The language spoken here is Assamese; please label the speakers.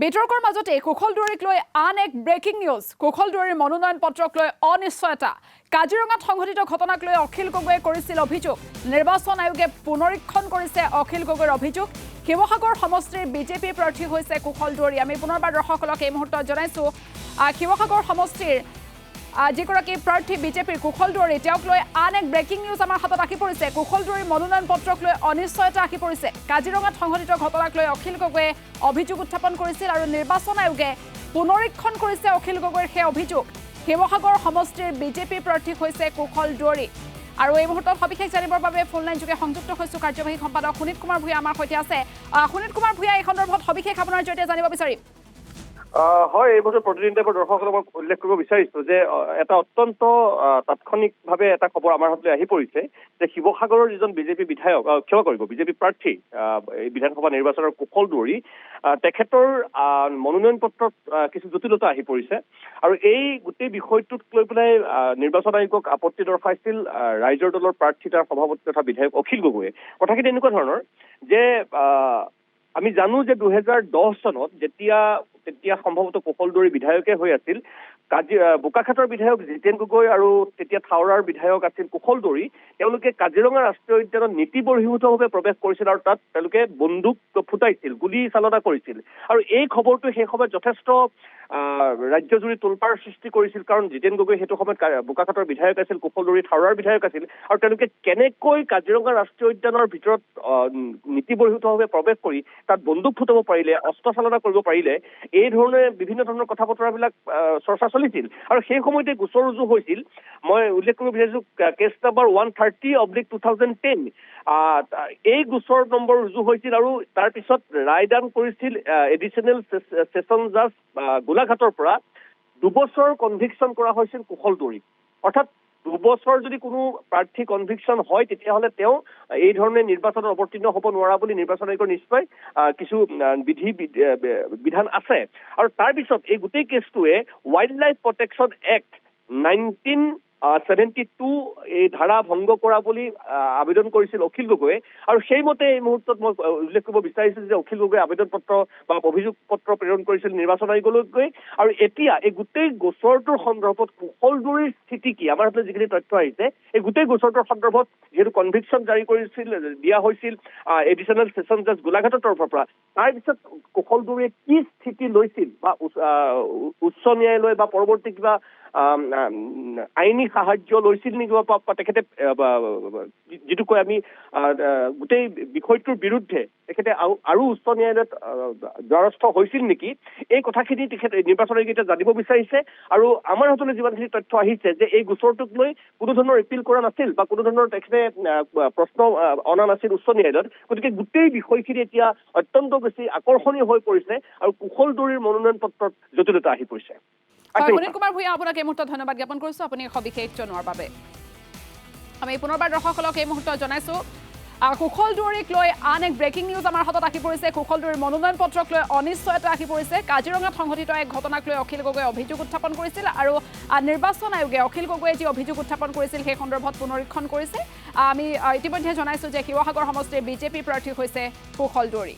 Speaker 1: বিতৰ্কৰ মাজতে কুশল দুৱাৰীক লৈ আন এক ব্ৰেকিং নিউজ। কুশল দুৱাৰীৰ মনোনয়ন পত্ৰক লৈ অনিশ্চয়তা। কাজিৰঙাত সংঘটিত ঘটনাক লৈ অখিল গগৈয়ে কৰিছিল অভিযোগ। নিৰ্বাচন আয়োগে পুনৰীক্ষণ কৰিছে অখিল গগৈৰ অভিযোগ। শিৱসাগৰ সমষ্টিৰ বিজেপি প্ৰাৰ্থী হৈছে কুশল দুৱাৰী। আমি পুনৰবাৰ দৰ্শকসকলক এই মুহূৰ্তত জনাইছো শিৱসাগৰ সমষ্টিৰ যিগৰাকী প্ৰাৰ্থী বিজেপিৰ কুশল দুৱাৰী, তেওঁক লৈ আন এক ব্ৰেকিং নিউজ আমাৰ হাতত আহি পৰিছে। কুশল দুৱাৰীৰ মনোনয়ন পত্ৰক লৈ অনিশ্চয়তা আহি পৰিছে। কাজিৰঙাত সংঘটিত ঘটনাক লৈ অখিল গগৈয়ে অভিযোগ উত্থাপন কৰিছিল আৰু নিৰ্বাচন আয়োগে পুনৰীক্ষণ কৰিছে অখিল গগৈৰ সেই অভিযোগ। শিৱসাগৰ সমষ্টিৰ বিজেপি প্ৰাৰ্থী হৈছে কুশল দুৱাৰী। আৰু এই মুহূৰ্তত সবিশেষ জানিবৰ বাবে ফোন লাইন যোগে সংযুক্ত হৈছোঁ কাৰ্যবাহী সম্পাদক সুনীত কুমাৰ ভূঞা আমাৰ সৈতে আছে। সুনীত কুমাৰ ভূঞা, এই সন্দৰ্ভত সবিশেষ আপোনাৰ জৰিয়তে জানিব বিচাৰিম।
Speaker 2: হয়, এই বছৰ প্ৰতিদিনতে দৰ্শকসকলক উল্লেখ কৰিব বিচাৰিছো যে এটা অত্যন্ত তাৎক্ষণিকভাৱে এটা খবৰ আমাৰ হাতলৈ আহি পৰিছে যে শিৱসাগৰৰ যিজন বিজেপি বিধায়ক ক্ষমা কৰিব বিজেপি প্ৰাৰ্থী এই বিধানসভা নিৰ্বাচনৰ কুশল দুৱাৰী, তেখেতৰ মনোনয়ন পত্ৰত কিছু জটিলতা আহি পৰিছে। আৰু এই গোটেই বিষয়টোক লৈ পেলাই নিৰ্বাচন আয়োগক আপত্তি দৰ্শাইছিল ৰাইজৰ দলৰ প্ৰাৰ্থী তাৰ সভাপতি তথা বিধায়ক অখিল গগৈয়ে। কথাখিনি এনেকুৱা ধৰণৰ যে আমি জানো যে 2010 চনত তেতিয়া সম্ভৱতঃ কুশল দুৱাৰী বিধায়কে হৈ আছিল। বোকাখাটৰ বিধায়ক জিতেন গগৈ আৰু তেতিয়া থাওৰাৰ বিধায়ক আছিল কুশল দুৱাৰী। তেওঁলোকে কাজিৰঙা ৰাষ্ট্ৰীয় উদ্যানত নীতিবহিৰ্ভূতভাৱে প্ৰৱেশ কৰিছিল আৰু তাত তেওঁলোকে বন্দুক ফুটাইছিল, গুলী চালনা কৰিছিল। আৰু এই খবৰটো সেই সময়ত যথেষ্ট ৰাজ্যজুৰি তোলপাৰ সৃষ্টি কৰিছিল, কাৰণ জিতেন গগৈ সেইটো সময়ত বোকাখাটৰ বিধায়ক আছিল, কুশল দুৱাৰী থাওৰাৰ বিধায়ক আছিল। আৰু তেওঁলোকে কেনেকৈ কাজিৰঙা ৰাষ্ট্ৰীয় উদ্যানৰ ভিতৰত নীতিবহিৰ্ভূতভাৱে প্ৰৱেশ কৰি তাত বন্দুক ফুটাব পাৰিলে, অস্ত্ৰ চালনা কৰিব পাৰিলে, এই ধৰণে বিভিন্ন ধৰণৰ কথা বতৰাবিলাক চৰ্চা চলিছিল। আৰু সেই সময়তে গোচৰ ৰুজু হৈছিল। মই উল্লেখ কৰিব বিচাৰিছো কেছ নম্বৰ 130/2010। এই গোচৰ নম্বৰ ৰুজু হৈছিল আৰু তাৰ পিছত ৰায়দান কৰিছিল এডিচনেল ছেছন জাজ গোলাঘাটৰ পৰা 2 বছৰ কনভিকশ্যন কৰা হৈছিল কুশল দুৱাৰীক। অৰ্থাৎ 2 বছৰ যদি কোনো প্ৰাৰ্থী কনভিকশ্যন হয় তেতিয়াহ'লে তেওঁ এই ধৰণে নিৰ্বাচনত অৱতীৰ্ণ হ'ব নোৱাৰা বুলি নিৰ্বাচন আয়োগৰ নিশ্চয় কিছু বিধান আছে। আৰু তাৰপিছত এই গোটেই কেছটোৱে ৱাইল্ড লাইফ প্ৰটেকশ্যন এক্ট 1972 এই ধাৰা ভংগ কৰা বুলি আবেদন কৰিছিল অখিল গগৈয়ে। আৰু সেইমতে এই মুহূৰ্তত মই উল্লেখ কৰিব বিচাৰিছো যে অখিল গগৈয়ে আবেদন পত্ৰ বা অভিযোগ পত্ৰ প্ৰেৰণ কৰিছিল নিৰ্বাচন আয়োগলৈ গৈ। আৰু এতিয়া এই গোটেই গোচৰটোৰ সন্দৰ্ভত কুশল দুৱাৰীৰ স্থিতি কি, আমাৰ হাতলৈ যিখিনি তথ্য আহিছে, এই গোটেই গোচৰটোৰ সন্দৰ্ভত যিহেতু কনভিকশ্যন জাৰি দিয়া হৈছিল এডিচনেল ছেছন জাজ গোলাঘাটৰ তৰফৰ পৰা, তাৰপিছত কুশল দুৱাৰীয়ে কি স্থিতি লৈছিল বা উচ্চ ন্যায়ালয় বা পৰৱৰ্তী কিবা আইনী সাহায্য লৈছিল নেকি বা তেখেতে যিটো কয় আমি গোটেই বিষয়টোৰ বিৰুদ্ধে তেখেতে আৰু উচ্চ ন্যায়ালয়ত দ্বাৰস্থ হৈছিল নেকি, এই কথাখিনি তেখেতে নিৰ্বাচন আয়োগে এতিয়া জানিব বিচাৰিছে। আৰু আমাৰ হাতলৈ যিমানখিনি তথ্য আহিছে যে এই গোচৰটোক লৈ কোনো ধৰণৰ এপিল কৰা নাছিল বা কোনো ধৰণৰ তেখেতে প্ৰশ্ন অনা নাছিল উচ্চ ন্যায়ালয়ত। গতিকে গোটেই বিষয়খিনি এতিয়া অত্যন্ত বেছি আকৰ্ষণীয় হৈ পৰিছে আৰু কুশল দুৱাৰীৰ মনোনয়ন পত্ৰত জটিলতা আহি পৰিছে।
Speaker 1: সুনীত কুমাৰ ভূঞা, আপোনাক এই মুহূৰ্তত ধন্যবাদ জ্ঞাপন কৰিছোঁ আপুনি সবিশেষ জনোৱাৰ বাবে। আমি পুনৰবাৰ দৰ্শকসকলক এই মুহূৰ্তত জনাইছোঁ কুশল দুৱাৰীক লৈ আন এক ব্ৰেকিং নিউজ আমাৰ হাতত আহি পৰিছে। কুশল দুৱাৰীৰ মনোনয়ন পত্ৰক লৈ অনিশ্চয়তা আহি পৰিছে। কাজিৰঙাত সংঘটিত এক ঘটনাক লৈ অখিল গগৈয়ে অভিযোগ উত্থাপন কৰিছিল আৰু নিৰ্বাচন আয়োগে অখিল গগৈয়ে যি অভিযোগ উত্থাপন কৰিছিল সেই সন্দৰ্ভত পুনৰীক্ষণ কৰিছে। আমি ইতিমধ্যে জনাইছোঁ যে শিৱসাগৰ সমষ্টিৰ বিজেপি প্ৰাৰ্থী হৈছে কুশল দুৱাৰী।